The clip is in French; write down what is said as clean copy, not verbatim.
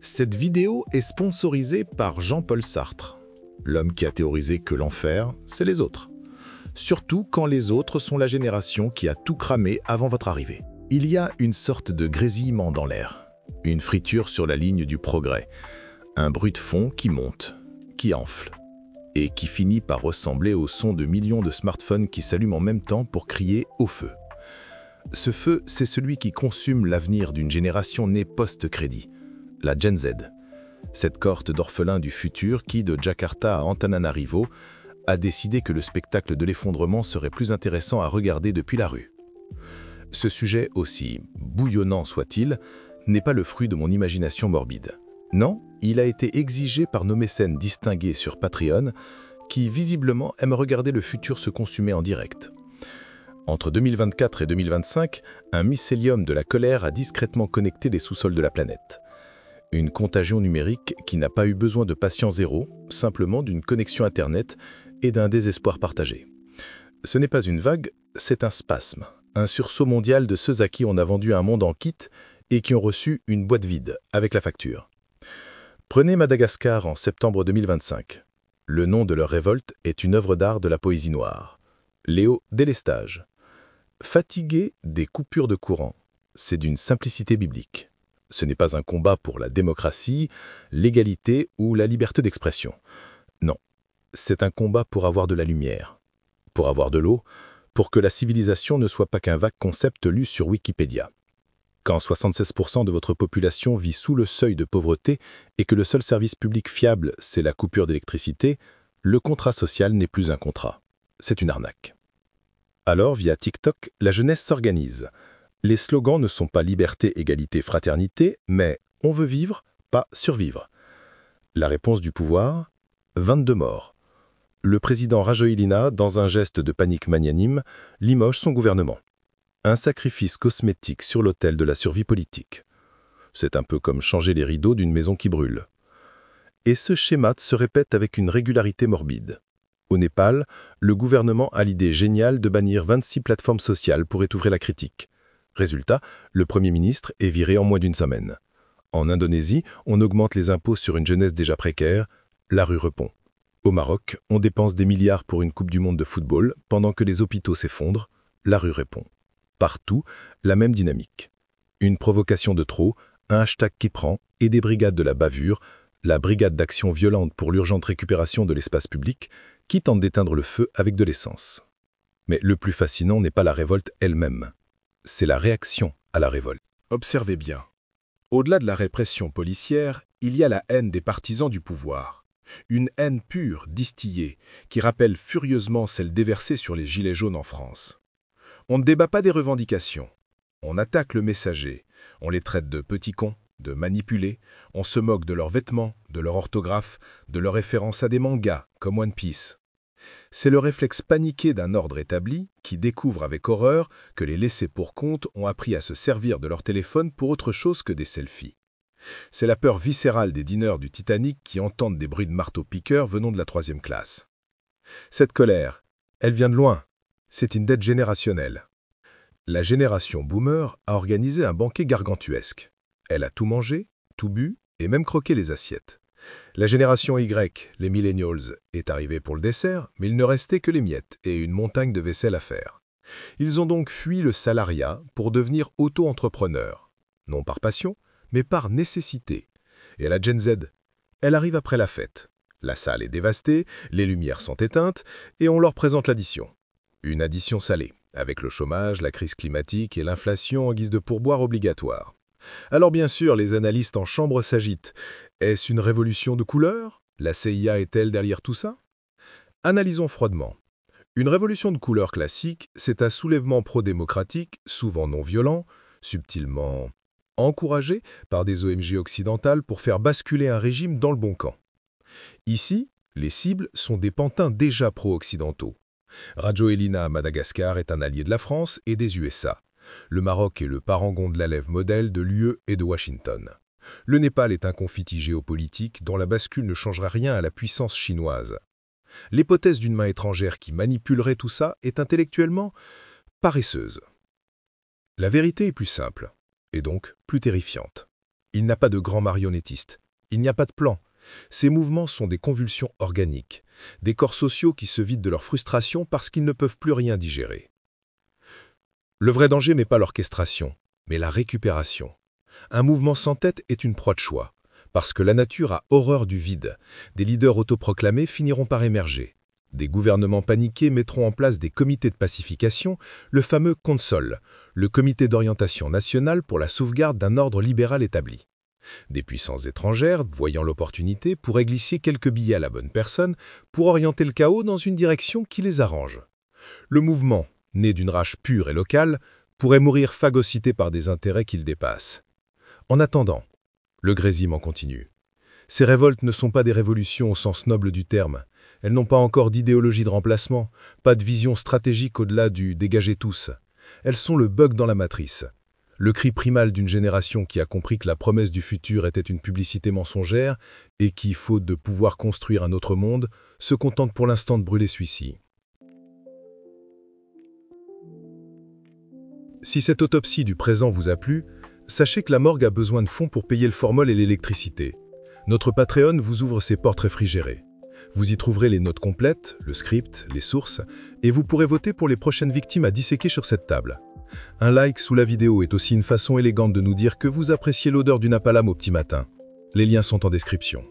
Cette vidéo est sponsorisée par Jean-Paul Sartre, l'homme qui a théorisé que l'enfer, c'est les autres. Surtout quand les autres sont la génération qui a tout cramé avant votre arrivée. Il y a une sorte de grésillement dans l'air, une friture sur la ligne du progrès, un bruit de fond qui monte, qui enfle, et qui finit par ressembler au son de millions de smartphones qui s'allument en même temps pour crier au feu. Ce feu, c'est celui qui consume l'avenir d'une génération née post-crédit, la Gen Z. Cette cohorte d'orphelins du futur qui, de Jakarta à Antananarivo, a décidé que le spectacle de l'effondrement serait plus intéressant à regarder depuis la rue. Ce sujet, aussi bouillonnant soit-il, n'est pas le fruit de mon imagination morbide. Non, il a été exigé par nos mécènes distingués sur Patreon, qui visiblement aiment regarder le futur se consumer en direct. Entre 2024 et 2025, un mycélium de la colère a discrètement connecté les sous-sols de la planète. Une contagion numérique qui n'a pas eu besoin de patient zéro, simplement d'une connexion Internet et d'un désespoir partagé. Ce n'est pas une vague, c'est un spasme, un sursaut mondial de ceux à qui on a vendu un monde en kit et qui ont reçu une boîte vide avec la facture. Prenez Madagascar en septembre 2025. Le nom de leur révolte est une œuvre d'art de la poésie noire. Léo Délestage. Fatigué des coupures de courant, c'est d'une simplicité biblique. Ce n'est pas un combat pour la démocratie, l'égalité ou la liberté d'expression. Non, c'est un combat pour avoir de la lumière, pour avoir de l'eau, pour que la civilisation ne soit pas qu'un vague concept lu sur Wikipédia. Quand 76% de votre population vit sous le seuil de pauvreté et que le seul service public fiable, c'est la coupure d'électricité, le contrat social n'est plus un contrat. C'est une arnaque. Alors, via TikTok, la jeunesse s'organise. Les slogans ne sont pas liberté, égalité, fraternité, mais on veut vivre, pas survivre. La réponse du pouvoir, 22 morts. Le président Rajoelina, dans un geste de panique magnanime, limoge son gouvernement. Un sacrifice cosmétique sur l'autel de la survie politique. C'est un peu comme changer les rideaux d'une maison qui brûle. Et ce schéma se répète avec une régularité morbide. Au Népal, le gouvernement a l'idée géniale de bannir 26 plateformes sociales pour étouffer la critique. Résultat, le Premier ministre est viré en moins d'une semaine. En Indonésie, on augmente les impôts sur une jeunesse déjà précaire, la rue répond. Au Maroc, on dépense des milliards pour une Coupe du Monde de football, pendant que les hôpitaux s'effondrent, la rue répond. Partout, la même dynamique. Une provocation de trop, un hashtag qui prend, et des brigades de la bavure, la brigade d'action violente pour l'urgente récupération de l'espace public, qui tente d'éteindre le feu avec de l'essence. Mais le plus fascinant n'est pas la révolte elle-même. C'est la réaction à la révolte. Observez bien. Au-delà de la répression policière, il y a la haine des partisans du pouvoir. Une haine pure, distillée, qui rappelle furieusement celle déversée sur les gilets jaunes en France. On ne débat pas des revendications. On attaque le messager. On les traite de petits cons, de manipulés. On se moque de leurs vêtements, de leur orthographe, de leurs références à des mangas, comme One Piece. C'est le réflexe paniqué d'un ordre établi qui découvre avec horreur que les laissés-pour-compte ont appris à se servir de leur téléphone pour autre chose que des selfies. C'est la peur viscérale des dîneurs du Titanic qui entendent des bruits de marteau-piqueur venant de la 3e classe. Cette colère, elle vient de loin. C'est une dette générationnelle. La génération boomer a organisé un banquet gargantuesque. Elle a tout mangé, tout bu et même croqué les assiettes. La génération Y, les millennials, est arrivée pour le dessert, mais il ne restait que les miettes et une montagne de vaisselle à faire. Ils ont donc fui le salariat pour devenir auto-entrepreneurs. Non par passion, mais par nécessité. Et la Gen Z, elle arrive après la fête. La salle est dévastée, les lumières sont éteintes, et on leur présente l'addition. Une addition salée, avec le chômage, la crise climatique et l'inflation en guise de pourboire obligatoire. Alors bien sûr, les analystes en chambre s'agitent. Est-ce une révolution de couleur? La CIA est-elle derrière tout ça? Analysons froidement. Une révolution de couleur classique, c'est un soulèvement pro-démocratique, souvent non violent, subtilement encouragé par des ONG occidentales pour faire basculer un régime dans le bon camp. Ici, les cibles sont des pantins déjà pro-occidentaux. Rajoelina à Madagascar est un allié de la France et des USA. Le Maroc est le parangon de la lève modèle de l'UE et de Washington. Le Népal est un conflit géopolitique dont la bascule ne changera rien à la puissance chinoise. L'hypothèse d'une main étrangère qui manipulerait tout ça est intellectuellement paresseuse. La vérité est plus simple, et donc plus terrifiante. Il n'a pas de grand marionnettiste. Il n'y a pas de plan. Ces mouvements sont des convulsions organiques, des corps sociaux qui se vident de leur frustration parce qu'ils ne peuvent plus rien digérer. Le vrai danger n'est pas l'orchestration, mais la récupération. Un mouvement sans tête est une proie de choix, parce que la nature a horreur du vide. Des leaders autoproclamés finiront par émerger. Des gouvernements paniqués mettront en place des comités de pacification, le fameux CONSOL, le Comité d'orientation nationale pour la sauvegarde d'un ordre libéral établi. Des puissances étrangères, voyant l'opportunité, pourraient glisser quelques billets à la bonne personne pour orienter le chaos dans une direction qui les arrange. Le mouvement, né d'une rage pure et locale, pourrait mourir phagocyté par des intérêts qu'il dépasse. En attendant, le grésillement continue. Ces révoltes ne sont pas des révolutions au sens noble du terme. Elles n'ont pas encore d'idéologie de remplacement, pas de vision stratégique au-delà du « dégagez tous ». Elles sont le bug dans la matrice. Le cri primal d'une génération qui a compris que la promesse du futur était une publicité mensongère et qui, faute de pouvoir construire un autre monde, se contente pour l'instant de brûler celui-ci. Si cette autopsie du présent vous a plu, sachez que la morgue a besoin de fonds pour payer le formol et l'électricité. Notre Patreon vous ouvre ses portes réfrigérées. Vous y trouverez les notes complètes, le script, les sources, et vous pourrez voter pour les prochaines victimes à disséquer sur cette table. Un like sous la vidéo est aussi une façon élégante de nous dire que vous appréciez l'odeur du napalm au petit matin. Les liens sont en description.